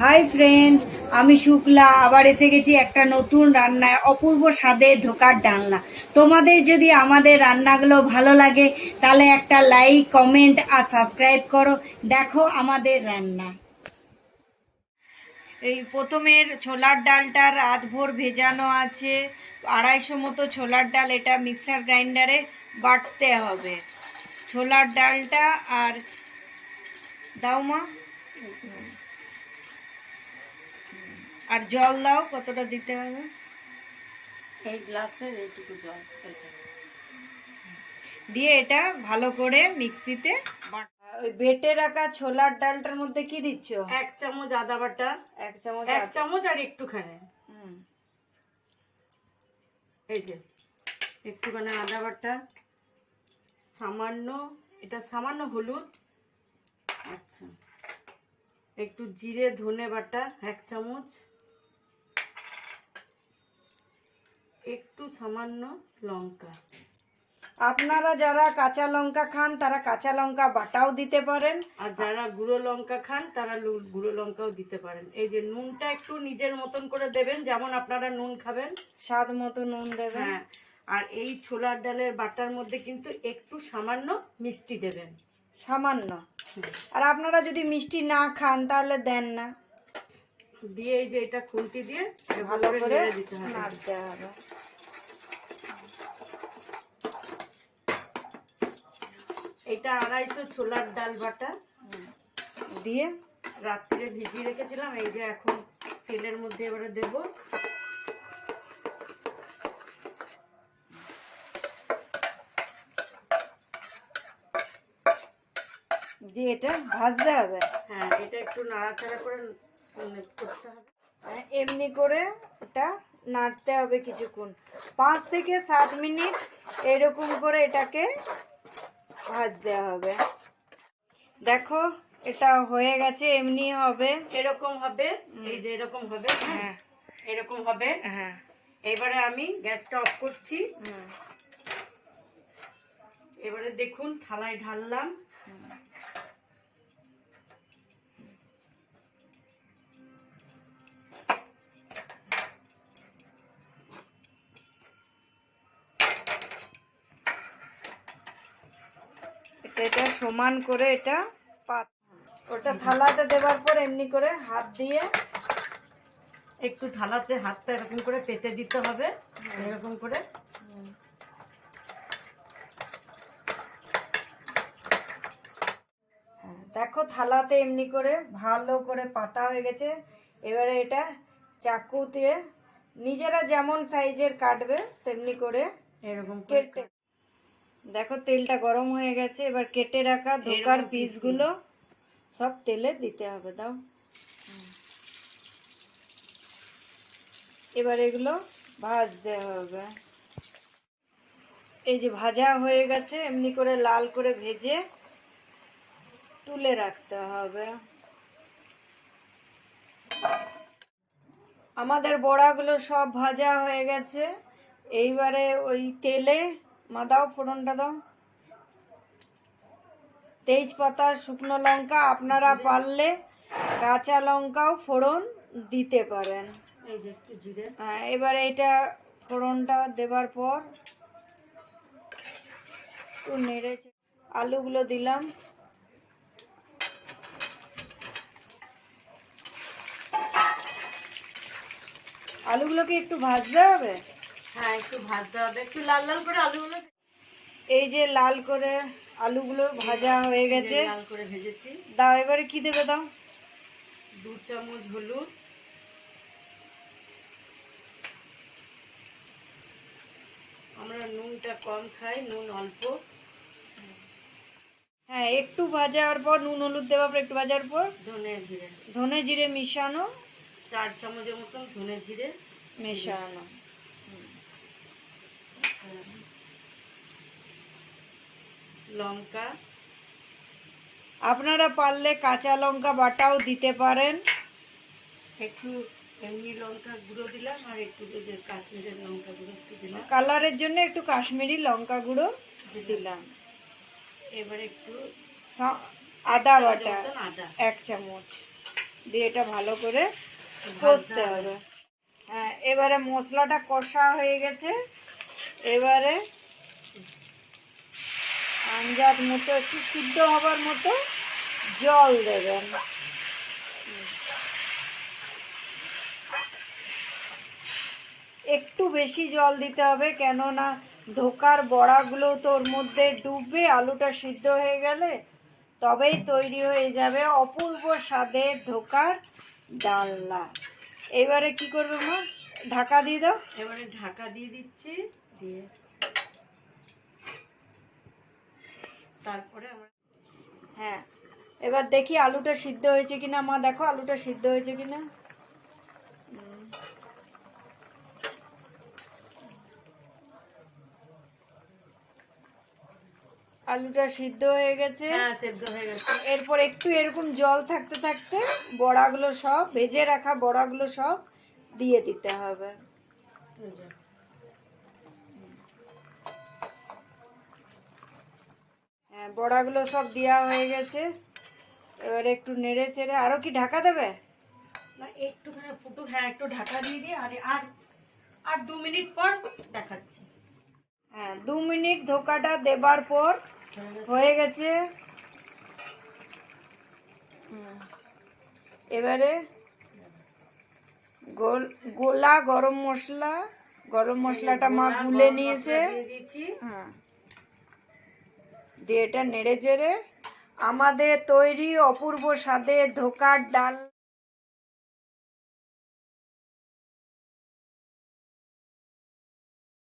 Hi friend, আমি শুক্লা আবার এসে গেছি একটা নতুন রান্নায়, অপূর্ব স্বাদের ধোকার ডালনা। তোমাদের যদি আমাদের রান্নাগুলো ভালো লাগে তাহলে একটা লাইক, কমেন্ট আর সাবস্ক্রাইব করো। দেখো আমাদের রান্না। এই প্রথমের ছোলার ডালটা রাতভর ভেজানো আছে, 250 মতো ছোলার ডাল। এটা মিক্সার গ্রাইন্ডারে বাটতে হবে ছোলার ডালটা। আর দাও মা, আর জল দাও, কতটা দিতে হবে? এই গ্লাসের এইটুকু জল দিয়ে এটা ভালো করে মিক্সিতে ওই বেটে রাখা ছোলার ডালটার মধ্যে কি দিচ্ছ? 1 চামচ আদা বাটা, 1 চামচ 1 চামচ আর একটুখানি, এই যে একটুখানি আদা বাটা, সামান্য, এটা সামান্য হলুদ, আচ্ছা একটু জিরে ধনে বাটা 1 চামচ, একটু সামান্য লঙ্কা। আপনারা যারা কাঁচা লঙ্কা খান তারা কাঁচা লঙ্কা বাটাও দিতে পারেন, আর যারা গুঁড়ো লঙ্কা খান তারা গুঁড়ো লঙ্কাও দিতে পারেন। এই যে নুনটা একটু নিজের মতন করে দেবেন, যেমন আপনারা নুন খাবেন স্বাদ মতো নুন দেবেন। হ্যাঁ, আর এই ছোলার ডালের বাটার মধ্যে কিন্তু একটু সামান্য মিষ্টি দেবেন, সামান্য। আর আপনারা যদি মিষ্টি না খান তাহলে দেন না। দিয়ে এই যে এটা খুন্তি দিয়ে ভালো করে নেড়ে দিতে হবে। নাড়তে হবে। এটা 250 ছোলার ডাল বাটা দিয়ে রাত্রে ভিজিয়ে রেখেছিলাম, এই যে এখন তেলের মধ্যে এবারে দেব। যে এটা ভাজতে হবে। হ্যাঁ, এটা একটু নাড়াচাড়া করে করতে হবে। এমনি করে এটা নাড়তে হবে কিছুক্ষণ, 5 থেকে 7 মিনিট এরকম করে এটাকে ভাজতে হবে। দেখো এটা হয়ে গেছে, এমনি হবে, এরকম হবে, এই যে এরকম হবে। হ্যাঁ, এরকম হবে। হ্যাঁ, এবারে আমি গ্যাসটা অফ করছি। এবারে দেখুন থালায় ঢাললাম। এটা সমান করে এটা ওটা থালাতে দেওয়ার পর এমনি করে হাত দিয়ে একটু থালাতে হাতটা এরকম করে পেতে দিতে হবে, এরকম করে। দেখো থালাতে এমনি করে ভালো করে পাতা হয়ে গেছে। এবারে এটা চাকু দিয়ে নিজেরা যেমন সাইজের কাটবে তেমনি করে এরকম কেটে। দেখো তেলটা গরম হয়ে গেছে, এবার কেটে রাখা ধোকার পিসগুলো সব তেলে দিতে হবে। দাও, এবার এগুলো ভাজতে হবে। এই যে ভাজা হয়ে গেছে, এমনি করে লাল করে ভেজে তুলে রাখতে হবে। আমাদের বড়াগুলো সব ভাজা হয়ে গেছে। এইবারে ওই তেলে দাও, ফোড়নটা দাও, তেজপাতা, শুকনো লঙ্কা, আপনারা পারলে কাঁচা লঙ্কাও ফোড়ন দিতে পারেন। এই যে একটু জিরে। হ্যাঁ, এবারে এটা ফোড়নটা দেবার পর একটু নেড়ে আলুগুলো দিলাম। আলুগুলোকে একটু ভাজতে হবে। হ্যাঁ, একটু ভাজতে হবে, একটু লাল লাল করে আলুগুলো। এই যে লাল করে আলুগুলো ভাজা হয়ে গেছে, লাল করে ভেজেছি। দাও, এবারে কি দেবে? দাও 2 চামচ হলুদ, আমরা নুনটা কম খাই, নুন অল্প। হ্যাঁ, একটু ভাজার পর নুন হলুদ দেওয়ার পর একটু ভাজার পর ধনে জিরে মিশানো, 4 চামচের মতন ধনে জিরে মেশানো, লঙ্কা, আপনারা পারলে কাঁচা লঙ্কা বাটাও দিতে পারেন। একটু এমনি লঙ্কা গুঁড়ো দিলাম, আর একটু কাশ্মীরের লঙ্কা গুঁড়ো একটু দিলাম, কালারের জন্য একটু কাশ্মীরি লঙ্কা গুঁড়ো দিলাম। এবার একটু আদা বাটা আদা 1 চামচ, দিয়ে এটা ভালো করে কষতে হবে। হ্যাঁ, এবারে মশলাটা কষা হয়ে গেছে, এবারে আন্দাজ মতো একটু সিদ্ধ হবার মতো জল দেবেন। একটু বেশি জল দিতে হবে, কেননা ধোকার বড়াগুলো তো ওর মধ্যে ডুববে, আলুটা সিদ্ধ হয়ে গেলে তবেই তৈরি হয়ে যাবে অপূর্ব স্বাদের ধোকার ডালনা। এবারে কি করবে মা, ঢাকা দিয়ে দাও। এবারে ঢাকা দিয়ে দিচ্ছি, দিয়ে তারপরে আমরা হ্যাঁ, এবার দেখি আলুটা সিদ্ধ হয়েছে কিনা। মা দেখো আলুটা সিদ্ধ হয়েছে কিনা। আলুটা সিদ্ধ হয়ে গেছে। হ্যাঁ, সেদ্ধ হয়ে গেছে। এরপর একটু এরকম জল থাকতে থাকতে বড়াগুলো সব, ভেজে রাখা বড়াগুলো সব দিয়ে দিতে হবে। এই যে, হ্যাঁ, বড়াগুলো সব দেওয়া হয়ে গেছে। এবারে একটু নেড়ে চেড়ে, আরো কি ঢাকা দেবে? না একটুখানি ফুটুক, হ্যাঁ একটু ঢাকা দিয়ে দিয়ে আর আর আর 2 মিনিট পর দেখাচ্ছি। হ্যাঁ, 2 মিনিট ধোকাটা দেবার পর হয়ে গেছে। এবারে গোলা গরম মশলাটা মা গুলে নিয়েছে। দিয়ে দিয়েছি। হ্যাঁ, দিয়ে এটা নেড়ে চেড়ে আমাদের তৈরি অপূর্ব স্বাদের ধোকার ডাল